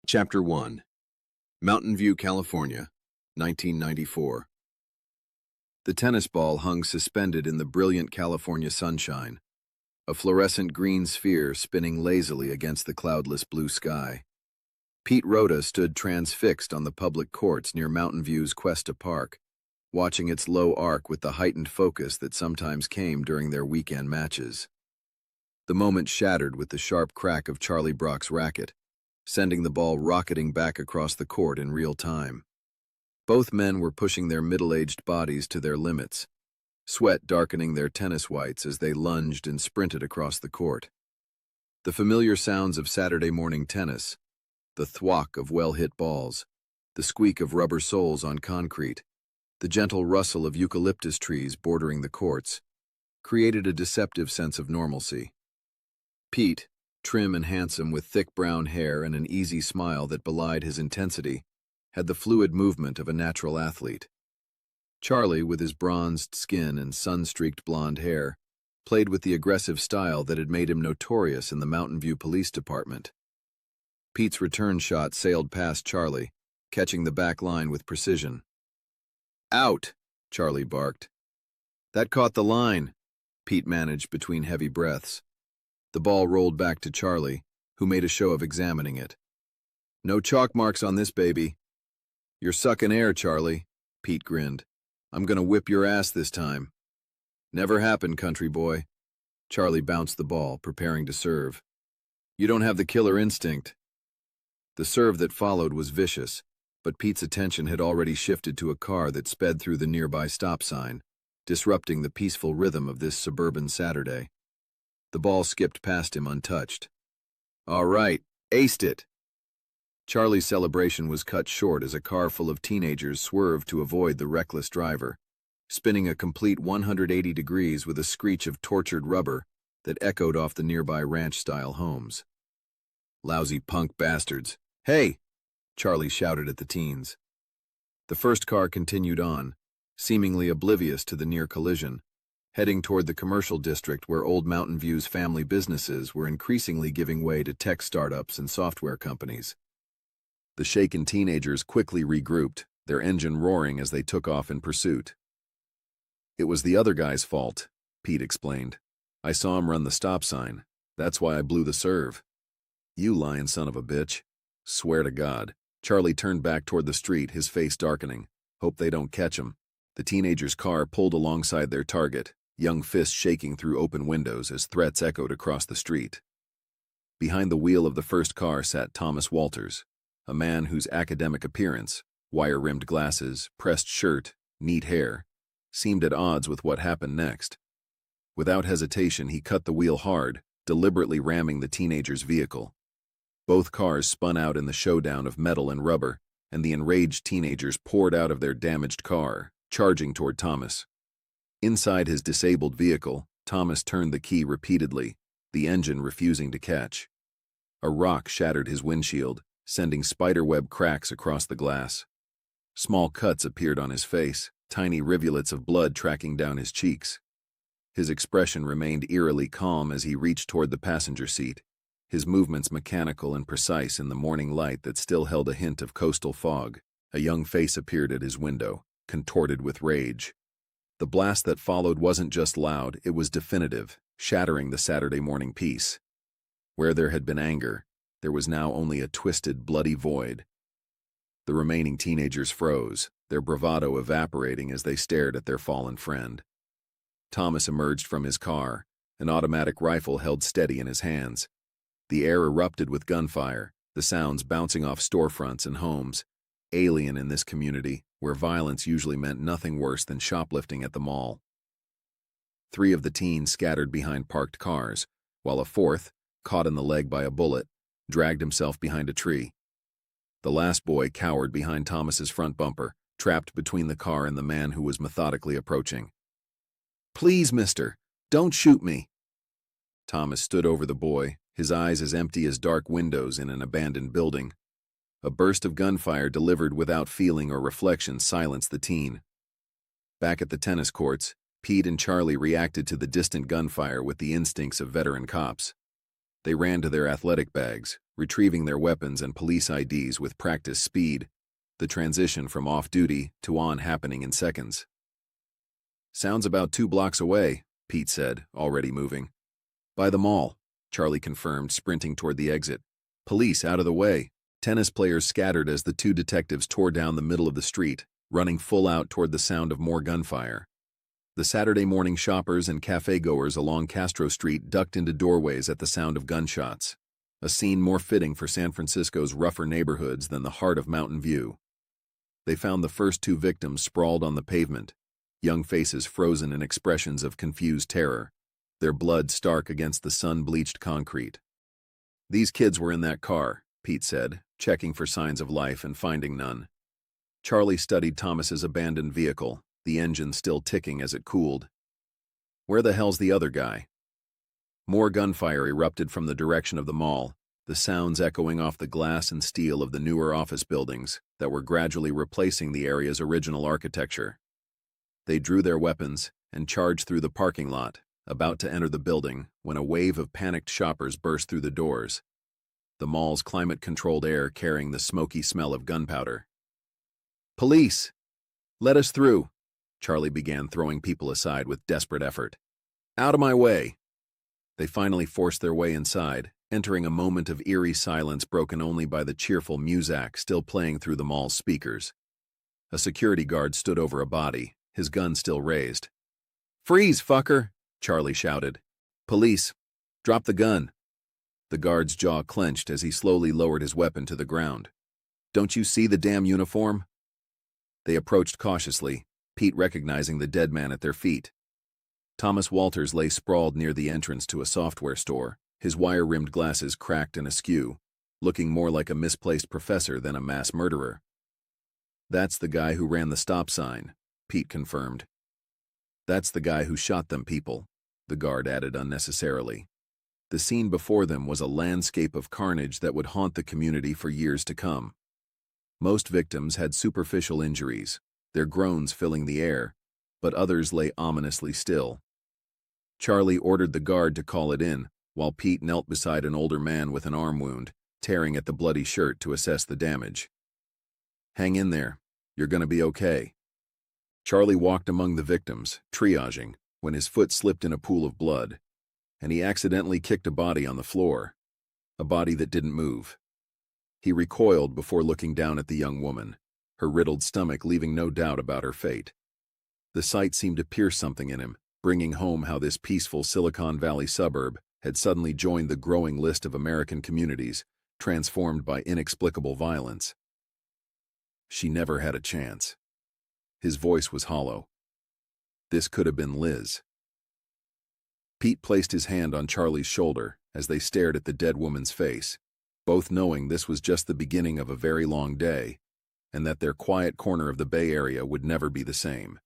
Chapter 1. Mountain View, California, 1994. The tennis ball hung suspended in the brilliant California sunshine, a fluorescent green sphere spinning lazily against the cloudless blue sky. Pete Rota stood transfixed on the public courts near Mountain View's Cuesta Park, watching its low arc with the heightened focus that sometimes came during their weekend matches. The moment shattered with the sharp crack of Charlie Brock's racket, sending the ball rocketing back across the court in real time. Both men were pushing their middle-aged bodies to their limits, sweat darkening their tennis whites as they lunged and sprinted across the court. The familiar sounds of Saturday morning tennis, the thwack of well-hit balls, the squeak of rubber soles on concrete, the gentle rustle of eucalyptus trees bordering the courts, created a deceptive sense of normalcy. Pete, trim and handsome with thick brown hair and an easy smile that belied his intensity, had the fluid movement of a natural athlete. Charlie, with his bronzed skin and sun-streaked blonde hair, played with the aggressive style that had made him notorious in the Mountain View Police Department. Pete's return shot sailed past Charlie, catching the back line with precision. "Out!" Charlie barked. "That caught the line," Pete managed between heavy breaths. The ball rolled back to Charlie, who made a show of examining it. "No chalk marks on this baby." "You're sucking air, Charlie," Pete grinned. "I'm gonna whip your ass this time." "Never happened, country boy." Charlie bounced the ball, preparing to serve. "You don't have the killer instinct." The serve that followed was vicious, but Pete's attention had already shifted to a car that sped through the nearby stop sign, disrupting the peaceful rhythm of this suburban Saturday. The ball skipped past him untouched. "All right, aced it." Charlie's celebration was cut short as a car full of teenagers swerved to avoid the reckless driver, spinning a complete 180 degrees with a screech of tortured rubber that echoed off the nearby ranch-style homes. "Lousy punk bastards. Hey!" Charlie shouted at the teens. The first car continued on, seemingly oblivious to the near collision, heading toward the commercial district where Old Mountain View's family businesses were increasingly giving way to tech startups and software companies. The shaken teenagers quickly regrouped, their engine roaring as they took off in pursuit. "It was the other guy's fault," Pete explained. "I saw him run the stop sign. That's why I blew the serve." "You lying son of a bitch. Swear to God." Charlie turned back toward the street, his face darkening. "Hope they don't catch him." The teenagers' car pulled alongside their target, young fists shaking through open windows as threats echoed across the street. Behind the wheel of the first car sat Thomas Walters, a man whose academic appearance, wire-rimmed glasses, pressed shirt, neat hair, seemed at odds with what happened next. Without hesitation, he cut the wheel hard, deliberately ramming the teenager's vehicle. Both cars spun out in the showdown of metal and rubber, and the enraged teenagers poured out of their damaged car, charging toward Thomas. Inside his disabled vehicle, Thomas turned the key repeatedly, the engine refusing to catch. A rock shattered his windshield, sending spiderweb cracks across the glass. Small cuts appeared on his face, tiny rivulets of blood tracking down his cheeks. His expression remained eerily calm as he reached toward the passenger seat, his movements mechanical and precise in the morning light that still held a hint of coastal fog. A young face appeared at his window, contorted with rage. The blast that followed wasn't just loud, it was definitive, shattering the Saturday morning peace. Where there had been anger, there was now only a twisted, bloody void. The remaining teenagers froze, their bravado evaporating as they stared at their fallen friend. Thomas emerged from his car, an automatic rifle held steady in his hands. The air erupted with gunfire, the sounds bouncing off storefronts and homes, alien in this community where violence usually meant nothing worse than shoplifting at the mall. 3 of the teens scattered behind parked cars, while a 4th, caught in the leg by a bullet, dragged himself behind a tree. The last boy cowered behind Thomas's front bumper, trapped between the car and the man who was methodically approaching. "Please, mister, don't shoot me." Thomas stood over the boy, his eyes as empty as dark windows in an abandoned building. A burst of gunfire delivered without feeling or reflection silenced the teen. Back at the tennis courts, Pete and Charlie reacted to the distant gunfire with the instincts of veteran cops. They ran to their athletic bags, retrieving their weapons and police IDs with practiced speed, the transition from off-duty to on happening in seconds. "Sounds about 2 blocks away," Pete said, already moving. "By the mall," Charlie confirmed, sprinting toward the exit. "Police out of the way." Tennis players scattered as the 2 detectives tore down the middle of the street, running full out toward the sound of more gunfire. The Saturday morning shoppers and cafe-goers along Castro Street ducked into doorways at the sound of gunshots, a scene more fitting for San Francisco's rougher neighborhoods than the heart of Mountain View. They found the first 2 victims sprawled on the pavement, young faces frozen in expressions of confused terror, their blood stark against the sun-bleached concrete. "These kids were in that car," Pete said, checking for signs of life and finding none. Charlie studied Thomas's abandoned vehicle, the engine still ticking as it cooled. "Where the hell's the other guy?" More gunfire erupted from the direction of the mall, the sounds echoing off the glass and steel of the newer office buildings that were gradually replacing the area's original architecture. They drew their weapons and charged through the parking lot, about to enter the building when a wave of panicked shoppers burst through the doors, the mall's climate-controlled air carrying the smoky smell of gunpowder. "Police! Let us through!" Charlie began throwing people aside with desperate effort. "Out of my way!" They finally forced their way inside, entering a moment of eerie silence broken only by the cheerful muzak still playing through the mall's speakers. A security guard stood over a body, his gun still raised. "Freeze, fucker!" Charlie shouted. "Police! Drop the gun!" The guard's jaw clenched as he slowly lowered his weapon to the ground. "Don't you see the damn uniform?" They approached cautiously, Pete recognizing the dead man at their feet. Thomas Walters lay sprawled near the entrance to a software store, his wire-rimmed glasses cracked and askew, looking more like a misplaced professor than a mass murderer. "That's the guy who ran the stop sign," Pete confirmed. "That's the guy who shot them people," the guard added unnecessarily. The scene before them was a landscape of carnage that would haunt the community for years to come. Most victims had superficial injuries, their groans filling the air, but others lay ominously still. Charlie ordered the guard to call it in, while Pete knelt beside an older man with an arm wound, tearing at the bloody shirt to assess the damage. "Hang in there. You're gonna be okay." Charlie walked among the victims, triaging, when his foot slipped in a pool of blood, and he accidentally kicked a body on the floor, a body that didn't move. He recoiled before looking down at the young woman, her riddled stomach leaving no doubt about her fate. The sight seemed to pierce something in him, bringing home how this peaceful Silicon Valley suburb had suddenly joined the growing list of American communities transformed by inexplicable violence. She never had a chance. His voice was hollow. This could have been Liz. Pete placed his hand on Charlie's shoulder as they stared at the dead woman's face, both knowing this was just the beginning of a very long day, and that their quiet corner of the Bay Area would never be the same.